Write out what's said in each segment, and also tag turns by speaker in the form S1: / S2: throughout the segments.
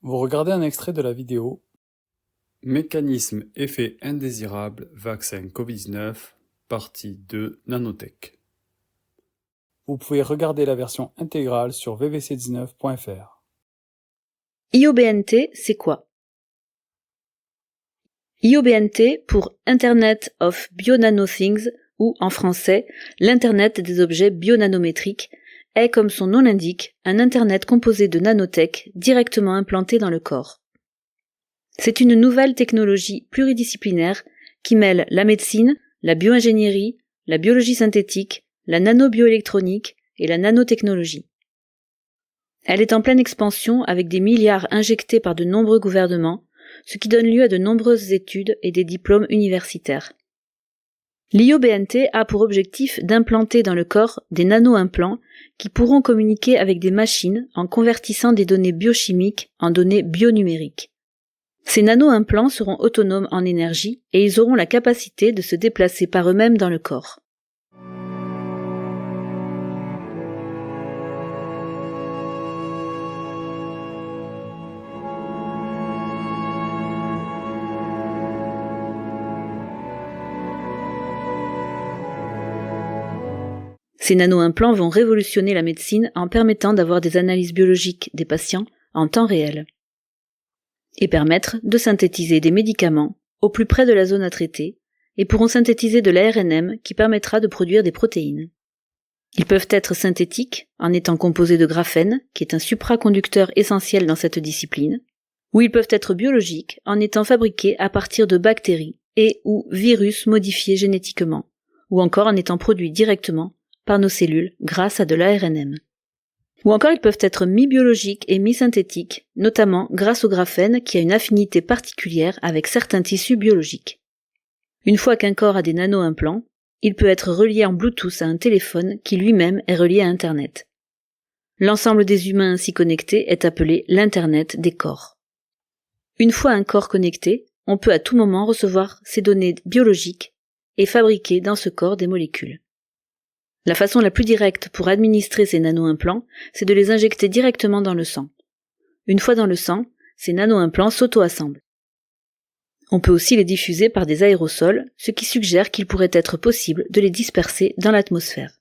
S1: Vous regardez un extrait de la vidéo « Mécanisme effet indésirable vaccin Covid-19 partie 2 Nanotech ». Vous pouvez regarder la version intégrale sur vvc19.fr.
S2: IOBNT, c'est quoi? IOBNT pour Internet of Bionanothings ou en français, l'Internet des objets bionanométriques, est, comme son nom l'indique, un Internet composé de nanotech directement implanté dans le corps. C'est une nouvelle technologie pluridisciplinaire qui mêle la médecine, la bioingénierie, la biologie synthétique, la nanobioélectronique et la nanotechnologie. Elle est en pleine expansion avec des milliards injectés par de nombreux gouvernements, ce qui donne lieu à de nombreuses études et des diplômes universitaires. L'IOBNT a pour objectif d'implanter dans le corps des nano-implants qui pourront communiquer avec des machines en convertissant des données biochimiques en données bionumériques. Ces nano-implants seront autonomes en énergie et ils auront la capacité de se déplacer par eux-mêmes dans le corps. Ces nano-implants vont révolutionner la médecine en permettant d'avoir des analyses biologiques des patients en temps réel et permettre de synthétiser des médicaments au plus près de la zone à traiter et pourront synthétiser de l'ARNM qui permettra de produire des protéines. Ils peuvent être synthétiques en étant composés de graphène, qui est un supraconducteur essentiel dans cette discipline, ou ils peuvent être biologiques en étant fabriqués à partir de bactéries et ou virus modifiés génétiquement, ou encore en étant produits directement par nos cellules grâce à de l'ARNM. Ou encore ils peuvent être mi-biologiques et mi-synthétiques, notamment grâce au graphène qui a une affinité particulière avec certains tissus biologiques. Une fois qu'un corps a des nano-implants, il peut être relié en Bluetooth à un téléphone qui lui-même est relié à Internet. L'ensemble des humains ainsi connectés est appelé l'Internet des corps. Une fois un corps connecté, on peut à tout moment recevoir ces données biologiques et fabriquer dans ce corps des molécules. La façon la plus directe pour administrer ces nano-implants, c'est de les injecter directement dans le sang. Une fois dans le sang, ces nano-implants s'auto-assemblent. On peut aussi les diffuser par des aérosols, ce qui suggère qu'il pourrait être possible de les disperser dans l'atmosphère.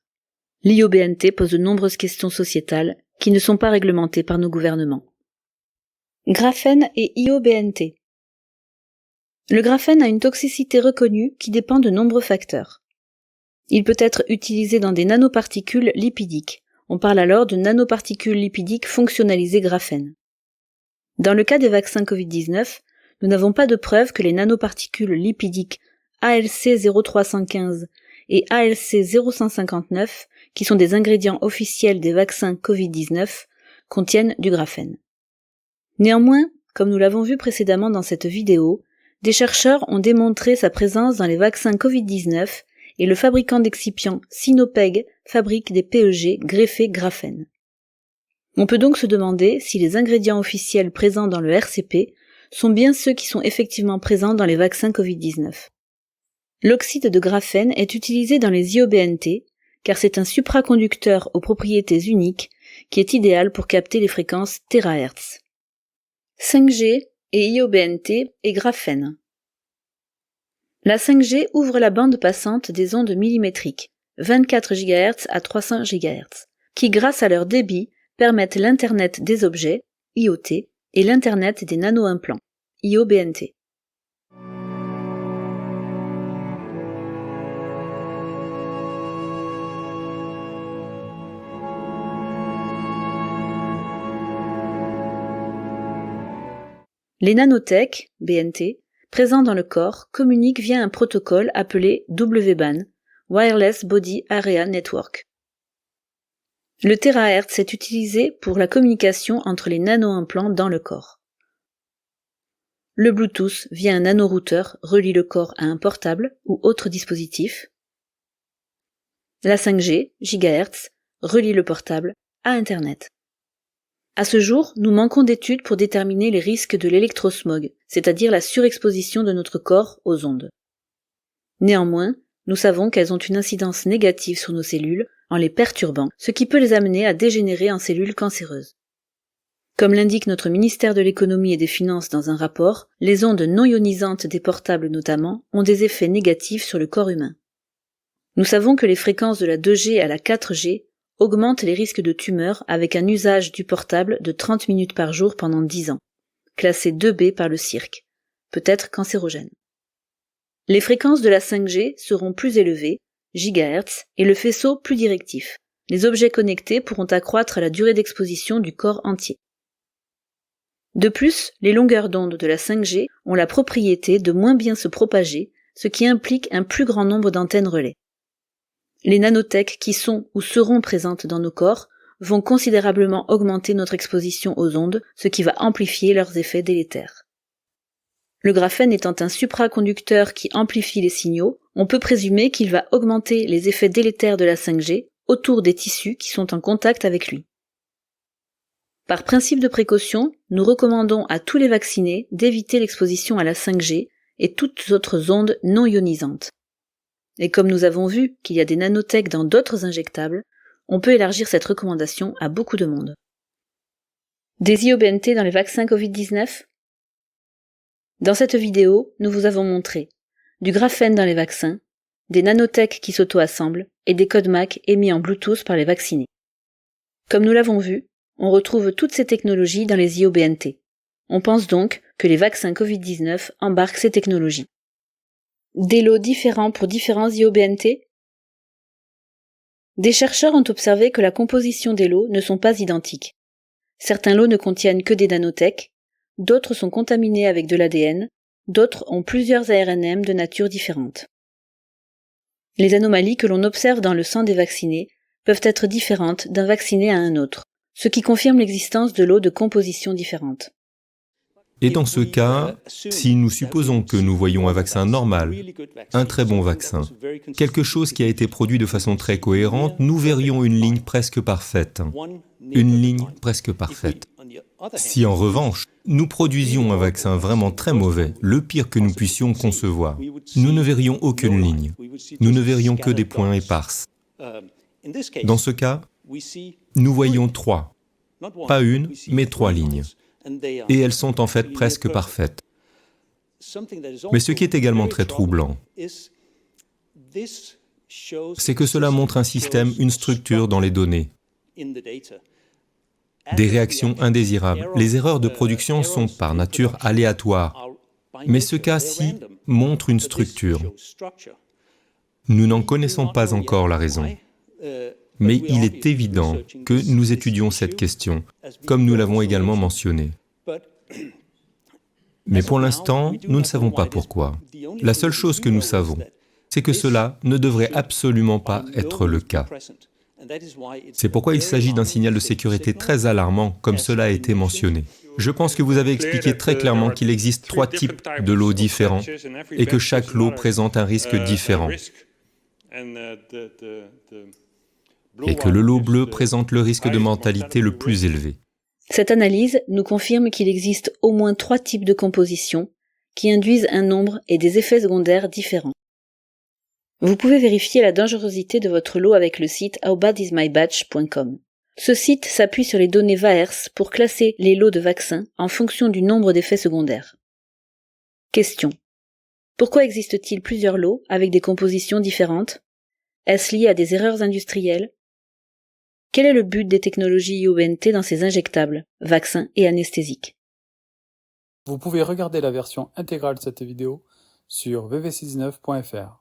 S2: L'IOBNT pose de nombreuses questions sociétales qui ne sont pas réglementées par nos gouvernements. Graphène et IOBNT. Le graphène a une toxicité reconnue qui dépend de nombreux facteurs. Il peut être utilisé dans des nanoparticules lipidiques. On parle alors de nanoparticules lipidiques fonctionnalisées graphène. Dans le cas des vaccins Covid-19, nous n'avons pas de preuve que les nanoparticules lipidiques ALC 0315 et ALC 0159, qui sont des ingrédients officiels des vaccins Covid-19, contiennent du graphène. Néanmoins, comme nous l'avons vu précédemment dans cette vidéo, des chercheurs ont démontré sa présence dans les vaccins Covid-19 et le fabricant d'excipients Sinopec fabrique des PEG greffés graphène. On peut donc se demander si les ingrédients officiels présents dans le RCP sont bien ceux qui sont effectivement présents dans les vaccins Covid-19. L'oxyde de graphène est utilisé dans les IOBNT car c'est un supraconducteur aux propriétés uniques qui est idéal pour capter les fréquences THz. 5G et IOBNT et graphène. La 5G ouvre la bande passante des ondes millimétriques, 24 GHz à 300 GHz, qui grâce à leur débit permettent l'Internet des objets, IoT, et l'Internet des nano-implants, IOBNT. Les nanotech, BNT, présents dans le corps, communiquent via un protocole appelé WBAN, Wireless Body Area Network. Le THz est utilisé pour la communication entre les nano-implants dans le corps. Le Bluetooth via un nanorouteur relie le corps à un portable ou autre dispositif. La 5G, GHz, relie le portable à Internet. À ce jour, nous manquons d'études pour déterminer les risques de l'électrosmog, c'est-à-dire la surexposition de notre corps aux ondes. Néanmoins, nous savons qu'elles ont une incidence négative sur nos cellules en les perturbant, ce qui peut les amener à dégénérer en cellules cancéreuses. Comme l'indique notre ministère de l'économie et des finances dans un rapport, les ondes non ionisantes des portables notamment ont des effets négatifs sur le corps humain. Nous savons que les fréquences de la 2G à la 4G augmentent les risques de tumeurs avec un usage du portable de 30 minutes par jour pendant 10 ans, classé 2B par le CIRC, peut-être cancérogène. Les fréquences de la 5G seront plus élevées, GHz, et le faisceau plus directif. Les objets connectés pourront accroître la durée d'exposition du corps entier. De plus, les longueurs d'onde de la 5G ont la propriété de moins bien se propager, ce qui implique un plus grand nombre d'antennes relais. Les nanotech qui sont ou seront présentes dans nos corps vont considérablement augmenter notre exposition aux ondes, ce qui va amplifier leurs effets délétères. Le graphène étant un supraconducteur qui amplifie les signaux, on peut présumer qu'il va augmenter les effets délétères de la 5G autour des tissus qui sont en contact avec lui. Par principe de précaution, nous recommandons à tous les vaccinés d'éviter l'exposition à la 5G et toutes autres ondes non ionisantes. Et comme nous avons vu qu'il y a des nanotech dans d'autres injectables, on peut élargir cette recommandation à beaucoup de monde. Des IOBNT dans les vaccins Covid-19 ? Dans cette vidéo, nous vous avons montré du graphène dans les vaccins, des nanotech qui s'auto-assemblent et des codes MAC émis en Bluetooth par les vaccinés. Comme nous l'avons vu, on retrouve toutes ces technologies dans les IOBNT. On pense donc que les vaccins Covid-19 embarquent ces technologies. Des lots différents pour différents IOBNT ? Des chercheurs ont observé que la composition des lots ne sont pas identiques. Certains lots ne contiennent que des nanotech, d'autres sont contaminés avec de l'ADN, d'autres ont plusieurs ARNM de nature différente. Les anomalies que l'on observe dans le sang des vaccinés peuvent être différentes d'un vacciné à un autre, ce qui confirme l'existence de lots de composition différentes.
S3: Et dans ce cas, si nous supposons que nous voyons un vaccin normal, un très bon vaccin, quelque chose qui a été produit de façon très cohérente, nous verrions une ligne presque parfaite. Une ligne presque parfaite. Si en revanche, nous produisions un vaccin vraiment très mauvais, le pire que nous puissions concevoir, nous ne verrions aucune ligne. Nous ne verrions que des points éparses. Dans ce cas, nous voyons trois, pas une, mais trois lignes. Et elles sont en fait presque parfaites. Mais ce qui est également très troublant, c'est que cela montre un système, une structure dans les données. Des réactions indésirables. Les erreurs de production sont par nature aléatoires. Mais ce cas-ci montre une structure. Nous n'en connaissons pas encore la raison. Mais il est évident que nous étudions cette question, comme nous l'avons également mentionné. Mais pour l'instant, nous ne savons pas pourquoi. La seule chose que nous savons, c'est que cela ne devrait absolument pas être le cas. C'est pourquoi il s'agit d'un signal de sécurité très alarmant, comme cela a été mentionné. Je pense que vous avez expliqué très clairement qu'il existe trois types de lots différents et que chaque lot présente un risque différent. Et que le lot bleu présente le risque de mortalité le plus élevé.
S2: Cette analyse nous confirme qu'il existe au moins 3 types de compositions qui induisent un nombre et des effets secondaires différents. Vous pouvez vérifier la dangerosité de votre lot avec le site howbadismybatch.com. Ce site s'appuie sur les données VAERS pour classer les lots de vaccins en fonction du nombre d'effets secondaires. Question. Pourquoi existe-t-il plusieurs lots avec des compositions différentes ? Est-ce lié à des erreurs industrielles ? Quel est le but des technologies IOBNT dans ces injectables, vaccins et anesthésiques ?
S1: Vous pouvez regarder la version intégrale de cette vidéo sur vv69.fr.